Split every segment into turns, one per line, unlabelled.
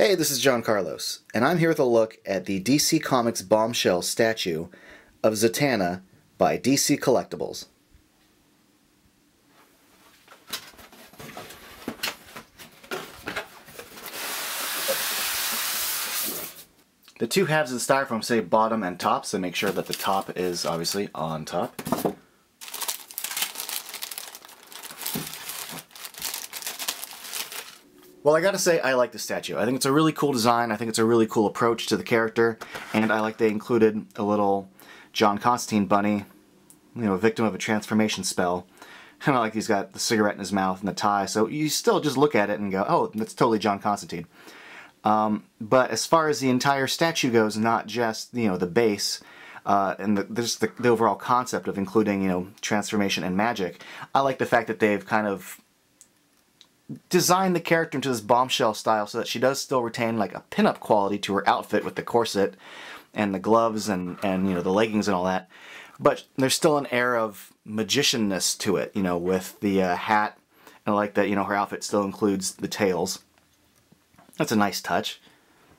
Hey, this is John Carlos, and I'm here with a look at the DC Comics Bombshells statue of Zatanna by DC Collectibles. The two halves of the styrofoam say bottom and top, so make sure that the top is obviously on top. Well, I gotta say, I like the statue. I think it's a really cool design, I think it's a really cool approach to the character, and I like they included a little John Constantine bunny, you know, a victim of a transformation spell. And I like he's got the cigarette in his mouth and the tie, so you still just look at it and go, oh, that's totally John Constantine. But as far as the entire statue goes, not just, you know, the base, and the overall concept of including, you know, transformation and magic, I like the fact that they've kind of designed the character into this bombshell style so that she does still retain like a pin-up quality to her outfit with the corset and the gloves and you know, the leggings and all that. But there's still an air of magicianness to it, you know, with the hat, and I like that, you know, her outfit still includes the tails. That's a nice touch.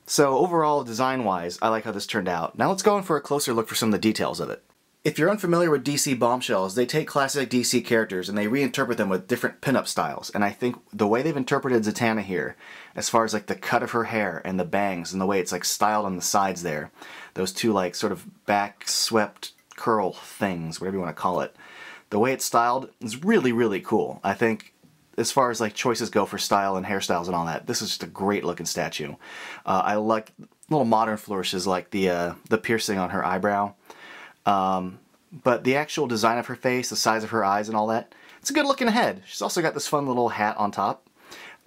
So overall, design-wise, I like how this turned out. Now let's go in for a closer look for some of the details of it. If you're unfamiliar with DC Bombshells, they take classic DC characters and they reinterpret them with different pinup styles. And I think the way they've interpreted Zatanna here, as far as like the cut of her hair and the bangs and the way it's like styled on the sides there, those two like sort of back swept curl things, whatever you want to call it, the way it's styled is really, really cool. I think as far as like choices go for style and hairstyles and all that, this is just a great looking statue. I like little modern flourishes like the piercing on her eyebrow. But the actual design of her face, the size of her eyes and all that, it's a good looking head. She's also got this fun little hat on top.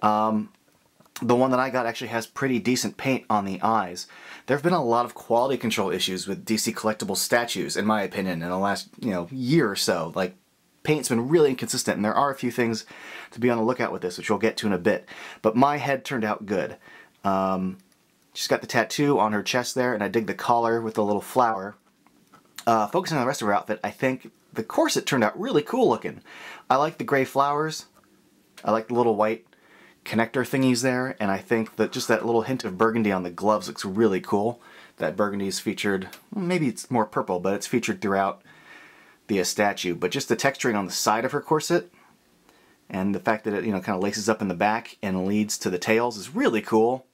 The one that I got actually has pretty decent paint on the eyes. There have been a lot of quality control issues with DC Collectibles statues, in my opinion, in the last, you know, year or so. Like, paint's been really inconsistent, and there are a few things to be on the lookout with this, which we'll get to in a bit. But my head turned out good. She's got the tattoo on her chest there, and I dig the collar with the little flower. Focusing on the rest of her outfit, I think the corset turned out really cool looking. I like the gray flowers. I like the little white connector thingies there, and I think that just that little hint of burgundy on the gloves looks really cool. That burgundy is featured, maybe it's more purple, but it's featured throughout the statue. But just the texturing on the side of her corset, and the fact that it, you know, kind of laces up in the back and leads to the tails is really cool.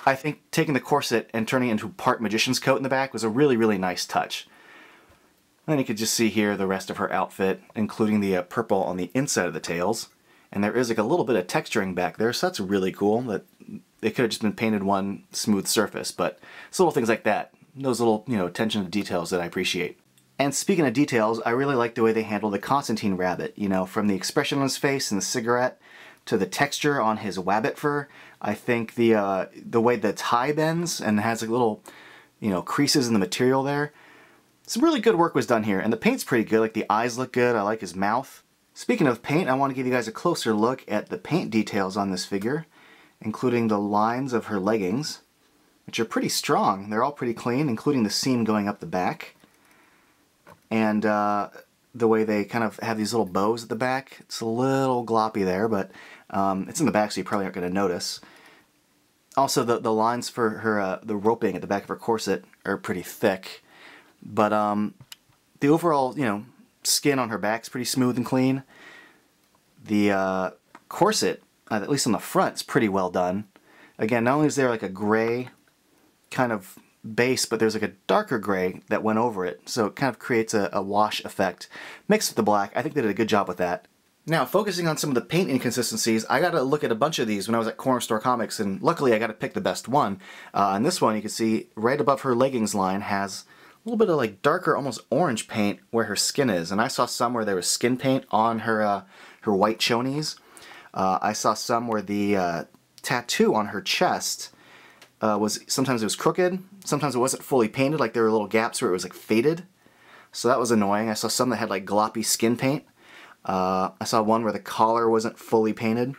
I think taking the corset and turning it into part magician's coat in the back was a really, really nice touch. Then you could just see here the rest of her outfit, including the purple on the inside of the tails. And there is like a little bit of texturing back there, so that's really cool. That it could have just been painted one smooth surface, but it's little things like that. Those little, you know, attention to details that I appreciate. And speaking of details, I really like the way they handle the Constantine rabbit. You know, from the expression on his face and the cigarette to the texture on his wabbit fur. I think the way the tie bends and has like little, you know, creases in the material there. Some really good work was done here, and the paint's pretty good. Like the eyes look good. I like his mouth. Speaking of paint, I want to give you guys a closer look at the paint details on this figure, including the lines of her leggings, which are pretty strong. They're all pretty clean, including the seam going up the back. And the way they kind of have these little bows at the back. It's a little gloppy there, but it's in the back, so you probably aren't going to notice. Also, the lines for her, the roping at the back of her corset are pretty thick. But the overall, you know, skin on her back is pretty smooth and clean. The corset, at least on the front, is pretty well done. Again, not only is there like a gray kind of base, but there's like a darker gray that went over it, so it kind of creates a wash effect mixed with the black. I think they did a good job with that. Now, focusing on some of the paint inconsistencies, I got to look at a bunch of these when I was at Corner Store Comics, and luckily I got to pick the best one. And this one, you can see right above her leggings line has a little bit of like darker, almost orange paint where her skin is. And I saw some where there was skin paint on her her white chonies. I saw some where the tattoo on her chest sometimes it was crooked, sometimes it wasn't fully painted, like there were little gaps where it was like faded. So that was annoying. I saw some that had like gloppy skin paint. I saw one where the collar wasn't fully painted.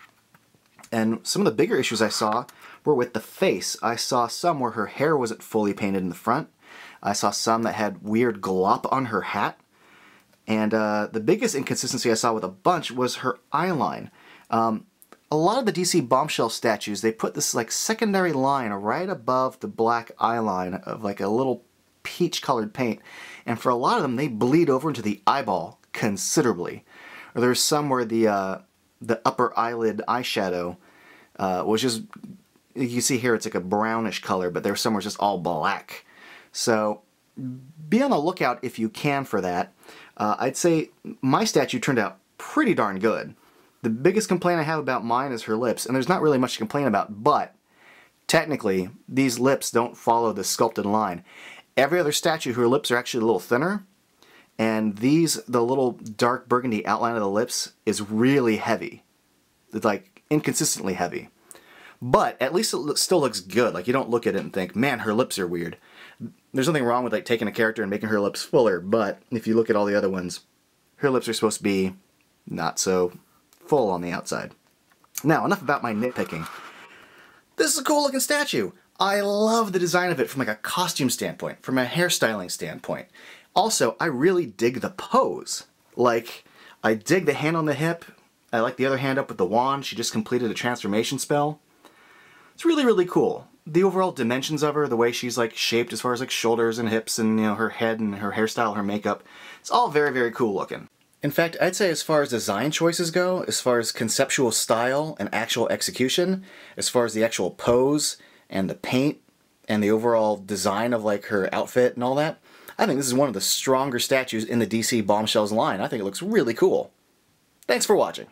And some of the bigger issues I saw were with the face. I saw some where her hair wasn't fully painted in the front. I saw some that had weird glop on her hat. And the biggest inconsistency I saw with a bunch was her eyeline. A a lot of the DC Bombshell statues, they put this like secondary line right above the black eye line of like a little peach colored paint, and for a lot of them they bleed over into the eyeball considerably. Or there's some where the upper eyelid eyeshadow was just, you see here it's like a brownish color, but there's some where it's just all black. So be on the lookout if you can for that. I'd say my statue turned out pretty darn good. The biggest complaint I have about mine is her lips, and there's not really much to complain about, but technically these lips don't follow the sculpted line. Every other statue, her lips are actually a little thinner, and these, the little dark burgundy outline of the lips is really heavy. It's like inconsistently heavy. But at least it still looks good. Like you don't look at it and think, man, her lips are weird. There's nothing wrong with like taking a character and making her lips fuller, but if you look at all the other ones, her lips are supposed to be not so full on the outside. Now, enough about my nitpicking. This is a cool looking statue. I love the design of it from like a costume standpoint, from a hairstyling standpoint. Also, I really dig the pose. Like, I dig the hand on the hip. I like the other hand up with the wand. She just completed a transformation spell. It's really, really cool. The overall dimensions of her, the way she's like shaped as far as like shoulders and hips and, you know, her head and her hairstyle, her makeup, it's all very, very cool looking. In fact, I'd say as far as design choices go, as far as conceptual style and actual execution, as far as the actual pose and the paint and the overall design of like her outfit and all that, I think this is one of the stronger statues in the DC Bombshells line. I think it looks really cool. Thanks for watching.